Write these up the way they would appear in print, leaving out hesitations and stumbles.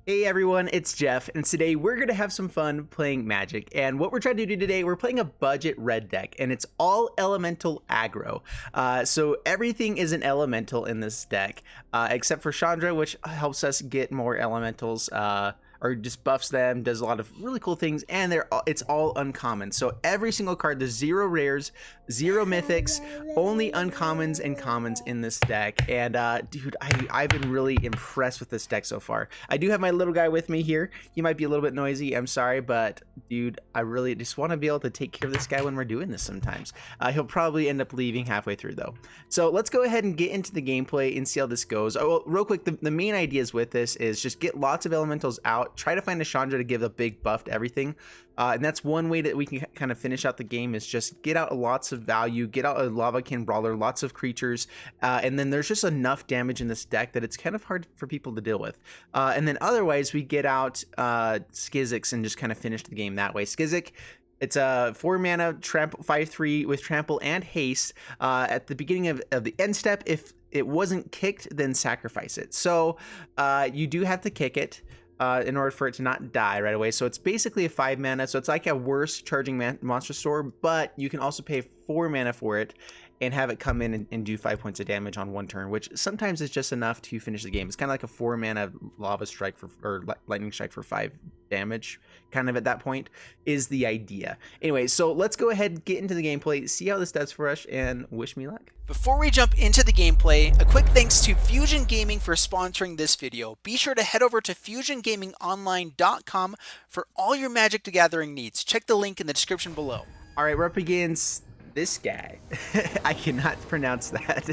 Hey everyone, it's Jeff, and today we're going to have some fun playing Magic. And what we're trying to do today, we're playing a budget red deck, and it's all elemental aggro. So everything is an elemental in this deck, except for Chandra, which helps us get more elementals, or just buffs them, does a lot of really cool things, and it's all uncommon. So every single card, there's 0 rares, 0 mythics, only uncommons and commons in this deck. And dude, I've been really impressed with this deck so far. I do have my little guy with me here. He might be a little bit noisy, I'm sorry, but dude, I really just want to be able to take care of this guy when we're doing this sometimes. He'll probably end up leaving halfway through though. So let's go ahead and get into the gameplay and see how this goes. Oh, well, real quick, the main ideas with this is just get lots of elementals out, try to find a Chandra to give a big buff to everything. And that's one way that we can kind of finish out the game, is just get out lots of value, get out a Lavakin Brawler, lots of creatures, and then there's just enough damage in this deck that it's kind of hard for people to deal with. And then otherwise we get out Skizzix and just kind of finish the game that way. Skizzix, it's a 4 mana trample 5/3 with trample and haste. At the beginning of the end step, if it wasn't kicked, then sacrifice it. So you do have to kick it in order for it to not die right away. So it's basically a 5 mana, so it's like a worse charging monster store, but you can also pay 4 mana for it and have it come in and do 5 points of damage on one turn, which sometimes is just enough to finish the game. It's kind of like a 4 mana lava strike or lightning strike for 5 damage, kind of at that point is the idea. Anyway, so let's go ahead and get into the gameplay, see how this does for us, and wish me luck. Before we jump into the gameplay, a quick thanks to Fusion Gaming for sponsoring this video. Be sure to head over to fusiongamingonline.com for all your Magic the Gathering needs. Check the link in the description below. All right, we're up against this guy. I cannot pronounce that.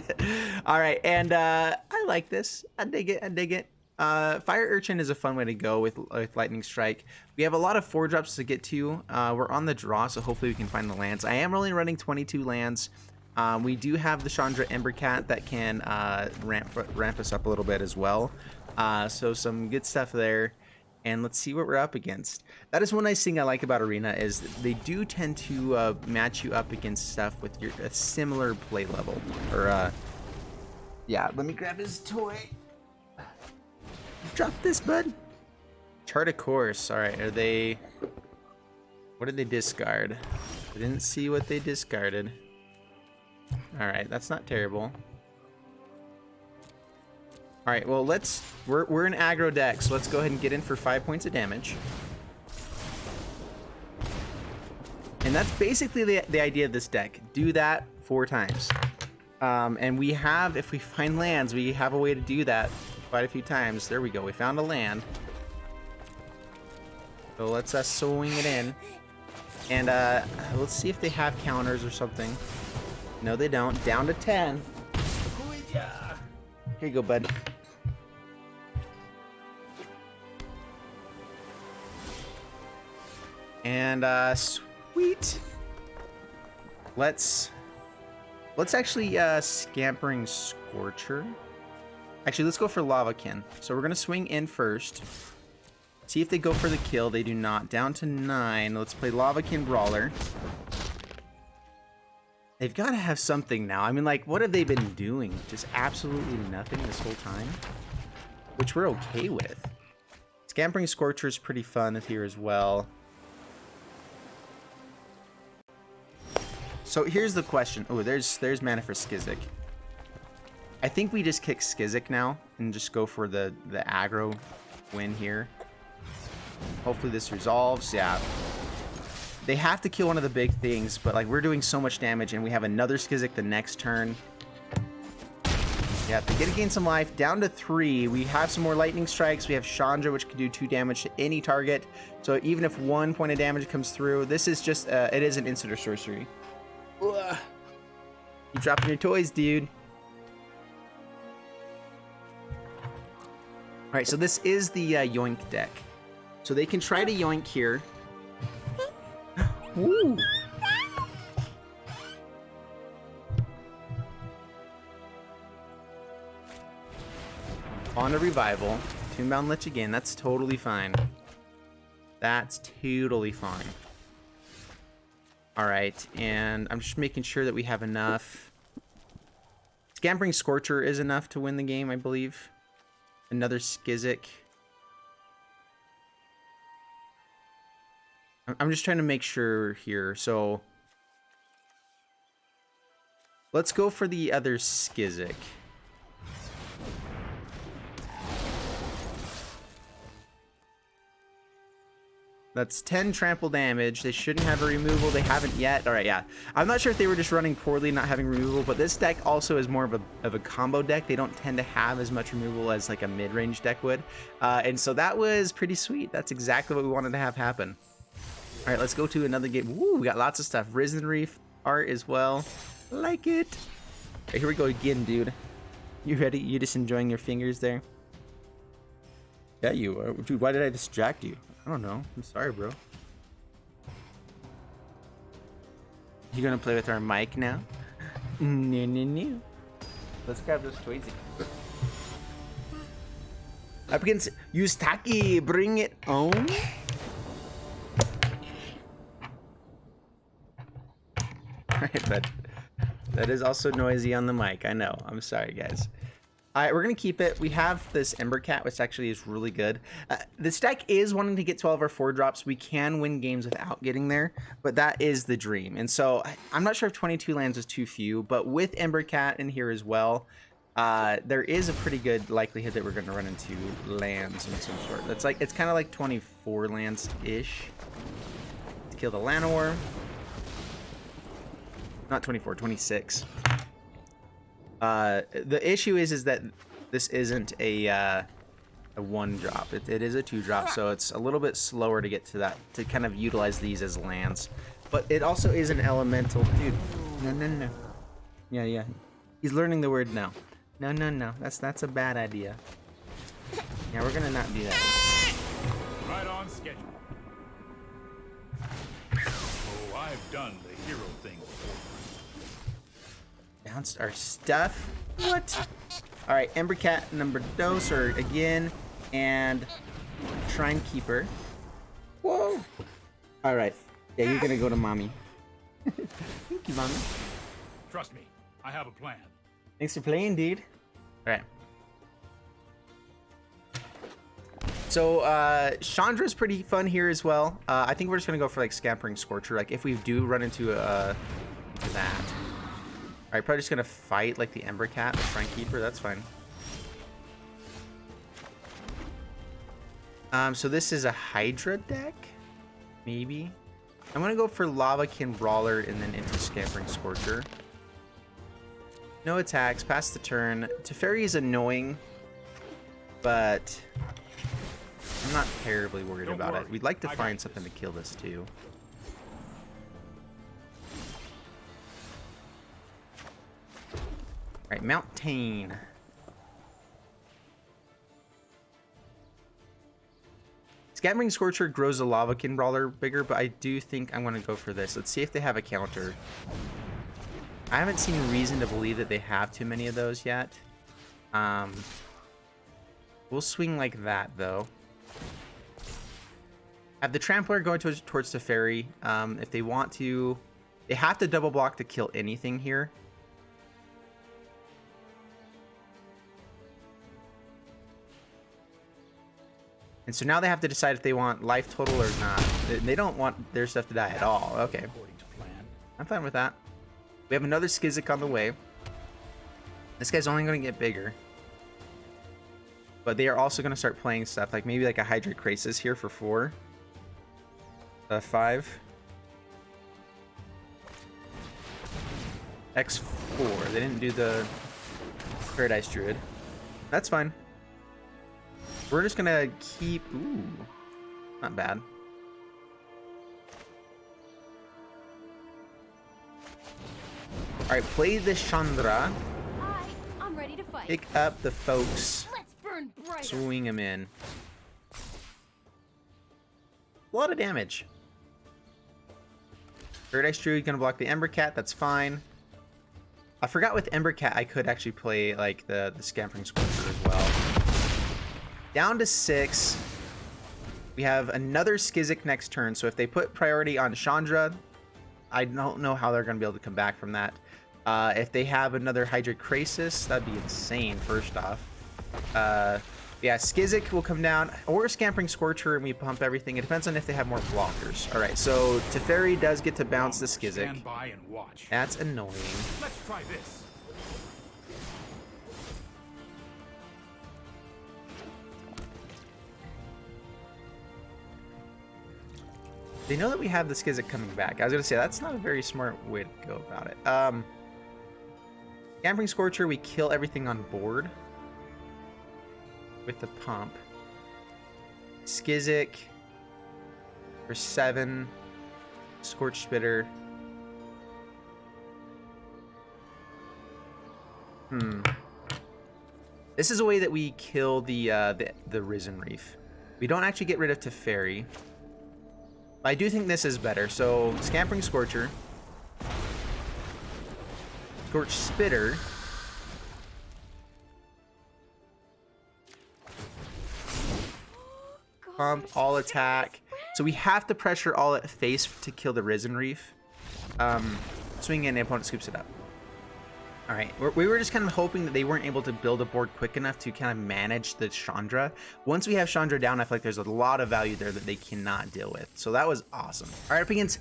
All right, and I like this. I dig it. Fire Urchin is a fun way to go with Lightning Strike. We have a lot of 4-drops to get to. We're on the draw, so hopefully we can find the lands. I am only running 22 lands. We do have the Chandra Embercat that can ramp us up a little bit as well. So some good stuff there. And let's see what we're up against. That is one nice thing I like about Arena, is they do tend to match you up against stuff with a similar play level. Or yeah, let me grab his toy. Drop this, bud. Chart a course. All right, what did they discard? I didn't see what they discarded. All right, that's not terrible. All right, well, we're an aggro deck, so let's go ahead and get in for 5 points of damage. And that's basically the idea of this deck. Do that 4 times. And we have, if we find lands, we have a way to do that quite a few times. There we go, we found a land. So let's swing it in. And let's see if they have counters or something. No, they don't. Down to 10. Here you go, bud. And sweet. Let's actually Scampering Scorcher. Actually, let's go for Lavakin. So we're gonna swing in first. See if they go for the kill. They do not. Down to 9. Let's play Lavakin Brawler. They've got to have something now. I mean, like, what have they been doing? Just absolutely nothing this whole time, which we're okay with. Scampering Scorcher is pretty fun here as well. So here's the question. Oh, there's mana for Skizzix. I think we just kick Skizzix now and just go for the aggro win here. Hopefully this resolves. Yeah. They have to kill one of the big things, but like we're doing so much damage, and we have another Skizzix the next turn. Yeah, they get to gain some life. Down to 3. We have some more lightning strikes. We have Chandra, which can do 2 damage to any target. So even if 1 point of damage comes through, this is just it is an instant or sorcery. Ugh. You dropping your toys, dude. All right, so this is the Yoink deck. So they can try to Yoink here. Ooh. On a revival, Toonbound Lich again. That's totally fine. That's totally fine. All right, and I'm just making sure that we have enough. Scampering Scorcher is enough to win the game, I believe. Another Skizzix. I'm just trying to make sure here. So let's go for the other Skizzik. That's 10 trample damage. They shouldn't have a removal. They haven't yet. All right, yeah. I'm not sure if they were just running poorly, not having removal, but this deck also is more of a combo deck. They don't tend to have as much removal as like a mid-range deck would. And so that was pretty sweet. That's exactly what we wanted to have happen. All right, let's go to another game. Woo, we got lots of stuff. Risen Reef art as well. Like it. All right, here we go again, dude. You ready? You just enjoying your fingers there? Yeah, you are. Dude, why did I distract you? I don't know. I'm sorry, bro. You gonna play with our mic now? No. Let's grab this Twizy. Up against Yustaki. Bring it on. Alright, but that is also noisy on the mic. I know. I'm sorry, guys. Alright, we're going to keep it. We have this Ember Cat, which actually is really good. This deck is wanting to get 12 or 4 drops. We can win games without getting there, but that is the dream. And so I'm not sure if 22 lands is too few, but with Ember Cat in here as well, there is a pretty good likelihood that we're going to run into lands of some sort. That's like, it's kind of like 24 lands-ish. Let's kill the Llanowar. Not 24, 26. The issue is that this isn't a 1-drop. It is a 2-drop, so it's a little bit slower to get to that, to kind of utilize these as lands. But it also is an elemental. Dude, no. Yeah. He's learning the word no. No. That's a bad idea. Yeah, we're gonna not do that. Right on schedule. Oh, I've done the hero thing before. Bounced our stuff. What? All right, Ember Cat number dos, or again, and Shrine Keeper. Whoa. All right. Yeah, you're gonna go to mommy. Thank you, mommy. Trust me, I have a plan. Thanks for playing, dude. All right. So Chandra's pretty fun here as well. I think we're just gonna go for like Scampering Scorcher. Like if we do run into that. All right, probably just gonna fight like the Ember Cat, the Shrine Keeper. That's fine. So this is a Hydra deck, maybe. I'm gonna go for Lavakin Brawler and then into Scampering Scorcher. No attacks, pass the turn. Teferi is annoying, but I'm not terribly worried about it. We'd like to find something to kill this too. Alright, Mountain. Scattering Scorcher grows a Lavakin Brawler bigger, but I do think I'm going to go for this. Let's see if they have a counter. I haven't seen reason to believe that they have too many of those yet. We'll swing like that, though. Have the Trampler go towards Teferi. If they want to... They have to double block to kill anything here. And so now they have to decide if they want life total or not. They don't want their stuff to die at all. Okay. I'm fine with that. We have another Skizzik on the way. This guy's only going to get bigger. But they are also going to start playing stuff like maybe like a Hydra Krasis here for 4. 5. X4. They didn't do the Paradise Druid. That's fine. We're just gonna keep... Ooh. Not bad. Alright, play the Chandra. I'm ready to fight. Pick up the folks. Let's burn brighter. Swing them in. A lot of damage. Paradise Druid gonna block the Ember Cat. That's fine. I forgot with Ember Cat I could actually play like the Scampering Scorcher as well. Down to 6. We have another Skizzik next turn. So if they put priority on Chandra, I don't know how they're going to be able to come back from that. If they have another Hydra Krasis, that'd be insane, first off. Yeah, Skizzik will come down, or Scampering Scorcher, and we pump everything. It depends on if they have more blockers. All right, so Teferi does get to bounce the Skizzik. Stand by and watch. That's annoying. Let's try this. They know that we have the Skizzik coming back. I was gonna say that's not a very smart way to go about it. Scampering Scorcher, we kill everything on board with the pump. Skizzik for 7. Scorch Spitter. This is a way that we kill the Risen Reef. We don't actually get rid of Teferi. I do think this is better. So Scampering Scorcher. Scorch Spitter. Pump, all attack. So we have to pressure all at face to kill the Risen Reef. Swing in, the opponent scoops it up. All right, we were just kind of hoping that they weren't able to build a board quick enough to kind of manage the Chandra. Once we have Chandra down, I feel like there's a lot of value there that they cannot deal with. So that was awesome. All right, up against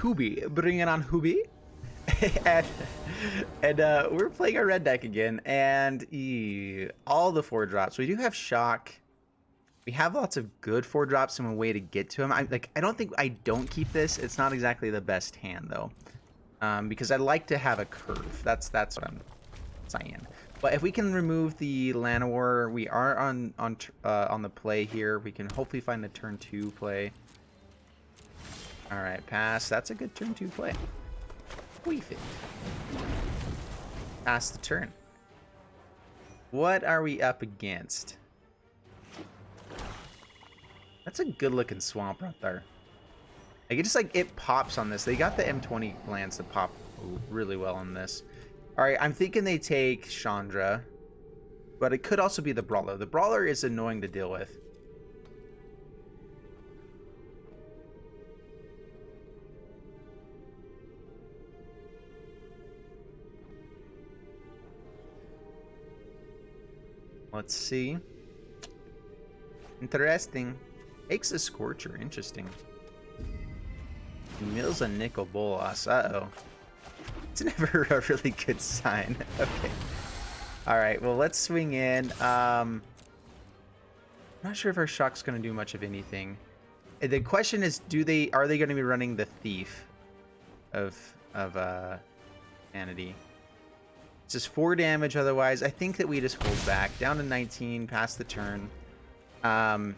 Hubi. Bring it on, Hubi. and we're playing our red deck again, and all the 4-drops. We do have Shock. We have lots of good 4-drops and a way to get to them. I don't think I don't keep this. It's not exactly the best hand though, because I like to have a curve. That's what I'm saying. But if we can remove the Llanowar, we are on the play here. We can hopefully find a turn 2 play. All right, pass. That's a good turn 2 play. We think. Pass the turn. What are we up against? That's a good looking swamp right there. Like it pops on this. They got the M20 lands to pop really well on this. All right, I'm thinking they take Chandra, but it could also be the Brawler. The Brawler is annoying to deal with. Let's see. Interesting. Takes a Scorcher. Interesting. He mills a Nicol Bolas. Uh-oh. It's never a really good sign. Okay. Alright, well, let's swing in. I'm not sure if our Shock's going to do much of anything. The question is, are they going to be running the Thief of Sanity? It's just 4 damage otherwise. I think that we just hold back. Down to 19, past the turn. Yeah,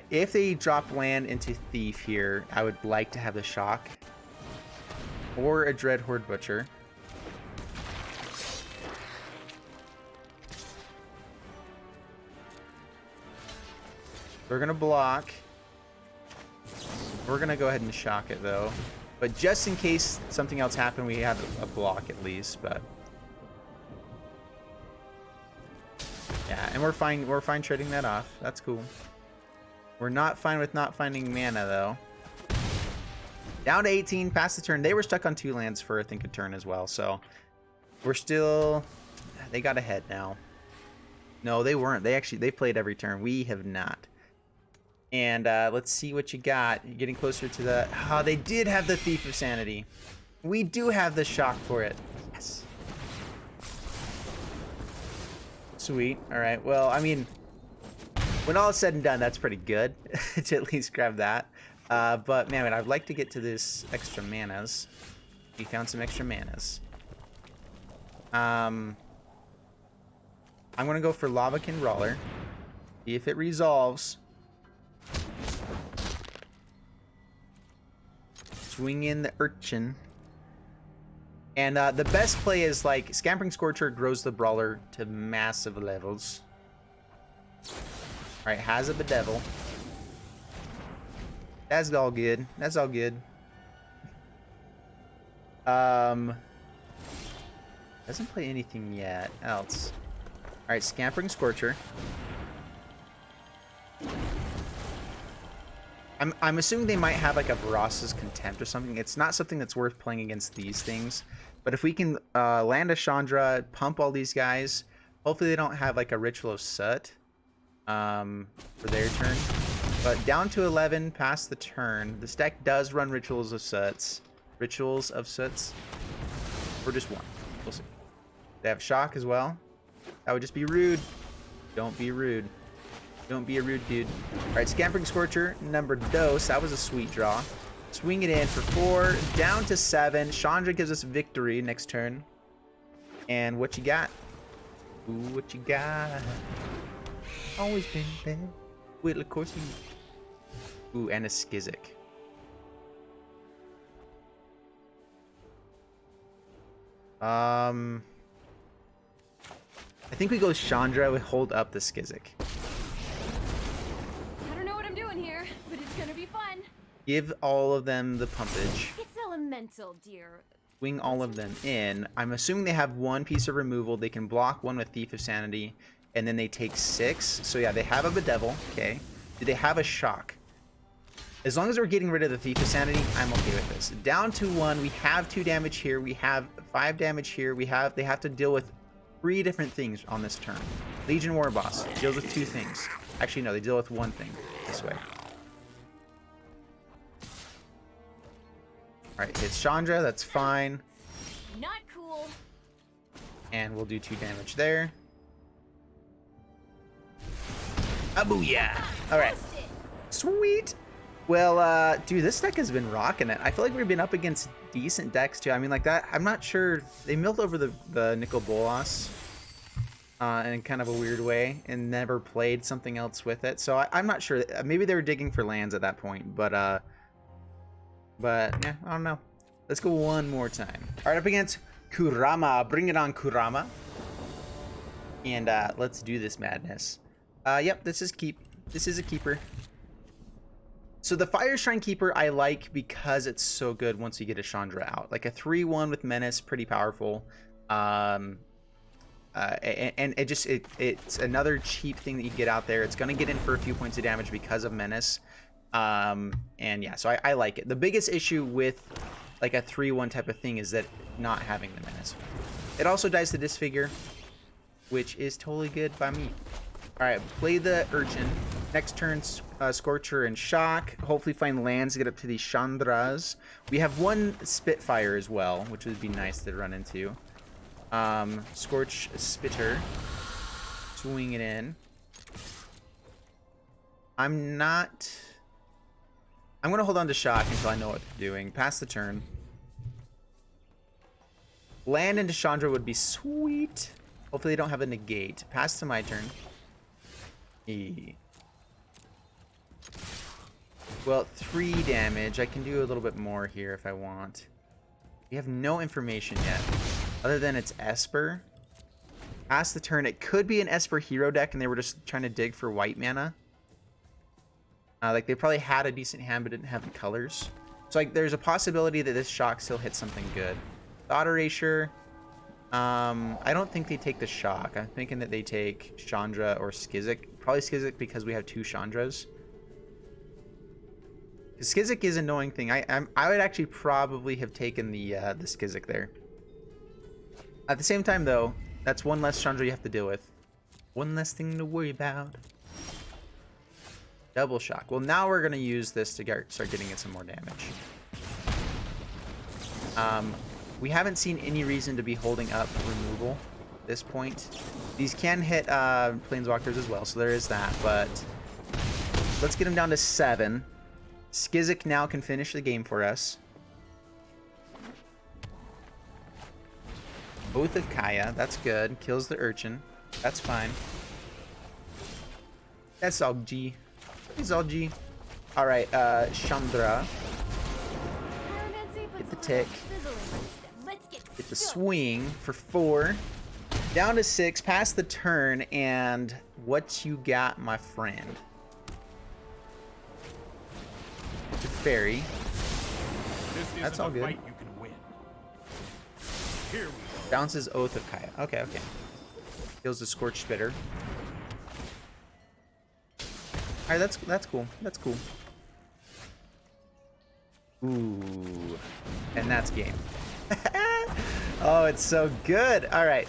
if they drop land into Thief here, I would like to have the Shock. Or a Dread Horde Butcher. We're going to block. We're going to go ahead and Shock it, though. But just in case something else happened, we have a block at least, but... yeah, and we're fine trading that off. That's cool. We're not fine with not finding mana, though. Down to 18, past the turn. They were stuck on 2 lands for, I think, a turn as well, so... we're still... they got ahead now. No, they weren't. They played every turn. We have not. And let's see what you got. You're getting closer to the... oh, they did have the Thief of Sanity. We do have the Shock for it. Yes. Sweet. All right. Well, I mean, when all is said and done, that's pretty good to at least grab that. But man, I'd like to get to this extra manas. We found some extra manas. I'm gonna go for Lavakin Brawler. See if it resolves. Swing in the Urchin. And the best play is like Scampering Scorcher grows the Brawler to massive levels. Alright, has a Bedevil. That's all good. That's all good. Doesn't play anything yet else. Alright, Scampering Scorcher. I'm assuming they might have like a Varas's Contempt or something. It's not something that's worth playing against these things. But if we can land a Chandra, pump all these guys, Hopefully they don't have like a Ritual of Soot for their turn. But down to 11 past the turn. This deck does run Rituals of Soots. Rituals of Soots. Or just one. We'll see. They have Shock as well. That would just be rude. Don't be rude. Don't be a rude dude. Alright, Scampering Scorcher, number dos. That was a sweet draw. Swing it in for 4. Down to 7. Chandra gives us victory next turn. And what you got? Ooh, what you got? Always been there. Wait, of course you. Ooh, and a Skizzik. I think we go Chandra. We hold up the Skizzik. I don't know what I'm doing here, but it's gonna be fun. Give all of them the pumpage. It's elemental, dear. Swing all of them in. I'm assuming they have one piece of removal. They can block one with Thief of Sanity, and then they take 6. So yeah, they have a Bedevil. Okay. Do they have a Shock? As long as we're getting rid of the Thief of Sanity, I'm okay with this. Down to 1. We have 2 damage here. We have 5 damage here. They have to deal with 3 different things on this turn. Legion War Boss deals with 2 things. Actually, no, they deal with 1 thing this way. Alright, hits Chandra, that's fine. Not cool. And we'll do 2 damage there. A booyah! Alright. Sweet! Well, dude, this deck has been rocking it. I feel like we've been up against decent decks, too. I mean, like that, I'm not sure. They milled over the Nicol Bolas in kind of a weird way and never played something else with it. So I'm not sure. Maybe they were digging for lands at that point, but yeah, I don't know. Let's go one more time. All right, up against Kurama. Bring it on, Kurama. And let's do this madness. Yep, this is a keeper. So the Fire Shrine Keeper I like because it's so good once you get a Chandra out. Like a 3/1 with Menace, pretty powerful. And it's another cheap thing that you get out there. It's going to get in for a few points of damage because of Menace. And yeah, so I like it. The biggest issue with like a 3/1 type of thing is that not having the Menace. It also dies to Disfigure, which is totally good by me. Alright, play the Urchin. Next turn, Scorcher and Shock. Hopefully find lands to get up to these Chandras. We have 1 Spitfire as well, which would be nice to run into. Scorch Spitter. Swing it in. I'm going to hold on to Shock until I know what they're doing. Pass the turn. Land into Chandra would be sweet. Hopefully they don't have a negate. Pass to my turn. Well, 3 damage. I can do a little bit more here if I want. We have no information yet, other than it's Esper. Pass the turn. It could be an Esper hero deck, and they were just trying to dig for white mana. Like they probably had a decent hand, but didn't have the colors. So like, there's a possibility that this Shock still hits something good. Thought Erasure. I don't think they take the Shock. I'm thinking that they take Chandra or Skizzik. Probably Skizzik because we have 2 Chandras. Skizzik is an annoying thing. I would actually probably have taken the Skizzik there. At the same time, though, that's 1 less Chandra you have to deal with. 1 less thing to worry about. Double Shock. Well, now we're gonna use this to start getting it some more damage. We haven't seen any reason to be holding up removal at this point. These can hit Planeswalkers as well, so there is that, but let's get them down to 7. Skizzik now can finish the game for us. Oath of Kaya, that's good. Kills the Urchin. That's fine. That's all G. It's all G. Alright, Chandra. Get the tick. Get the swing for 4. Down to 6. Pass the turn. And what you got, my friend? It's a fairy. That's all good. Fight you can win. Here we go. Bounces Oath of Kaya. Okay, okay. Kills the Scorched Spitter. Alright, that's cool. That's cool. Ooh. And that's game. Oh, it's so good. Alright.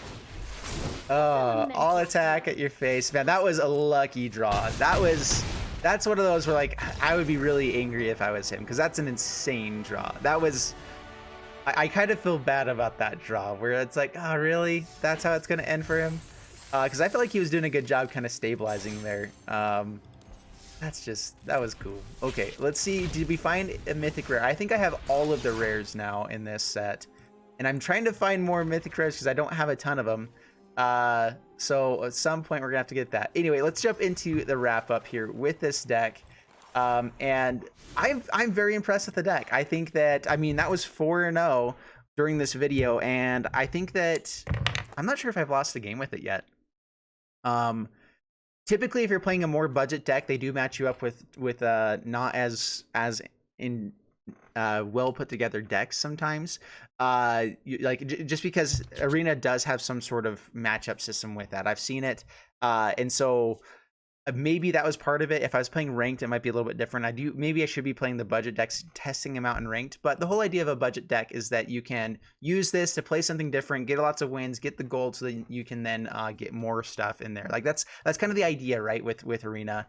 Oh, all attack at your face. Man, that was a lucky draw. That's one of those where, like, I would be really angry if I was him, because that's an insane draw. That was... I kind of feel bad about that draw, where it's like, oh, really? That's how it's going to end for him? Because I feel like he was doing a good job kind of stabilizing there. That was cool. Okay, let's see. Did we find a mythic rare? I think I have all of the rares now in this set. And I'm trying to find more mythic rares because I don't have a ton of them. So at some point we're gonna have to get that. Anyway, let's jump into the wrap up here with this deck. And I'm very impressed with the deck. I think that, I mean, that was 4-0 during this video, and I think that I'm not sure if I've lost a game with it yet. Typically, if you're playing a more budget deck, they do match you up with not as in well put together decks sometimes. Just because Arena does have some sort of matchup system with that. I've seen it, and so maybe that was part of it. If I was playing ranked, it might be a little bit different. Maybe I should be playing the budget decks, testing them out in ranked. But the whole idea of a budget deck is that you can use this to play something different, get lots of wins, get the gold, so that you can then get more stuff in there. Like that's kind of the idea, right? With Arena.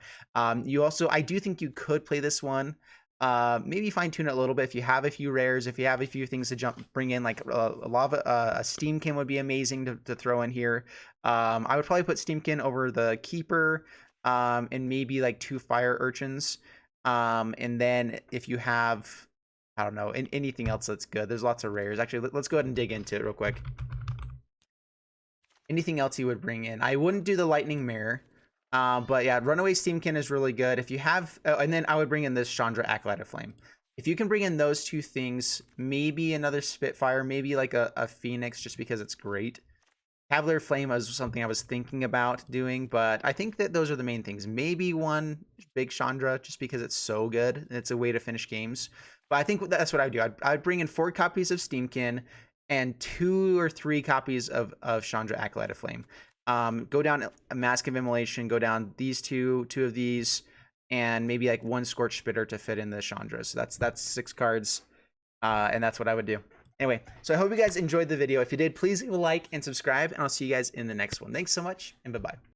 You also, I do think you could play this one. Maybe fine tune it a little bit if you have a few rares, if you have a few things to bring in, like a Steamkin would be amazing to throw in here. I would probably put Steamkin over the Keeper. And maybe like 2 Fire Urchins. And then if you have, I don't know, anything else that's good. There's lots of rares. Actually, let's go ahead and dig into it real quick. Anything else you would bring in? I wouldn't do the Lightning Mirror. But yeah, Runaway Steamkin is really good. If you have, and then I would bring in this Chandra Acolyte of Flame. If you can bring in those 2 things, maybe another Spitfire, maybe like a Phoenix, just because it's great. Cavalier Flame was something I was thinking about doing, but I think that those are the main things. Maybe one big Chandra, just because it's so good. And it's a way to finish games. But I think that's what I would do. I'd bring in 4 copies of Steamkin and 2 or 3 copies of Chandra Acolyte of Flame. Go down a Mask of Immolation, go down these 2 of these, and maybe like 1 Scorched Spitter to fit in the Chandra. So that's 6 cards, and that's what I would do. Anyway, so I hope you guys enjoyed the video. If you did, please leave a like and subscribe, and I'll see you guys in the next one. Thanks so much, and bye-bye.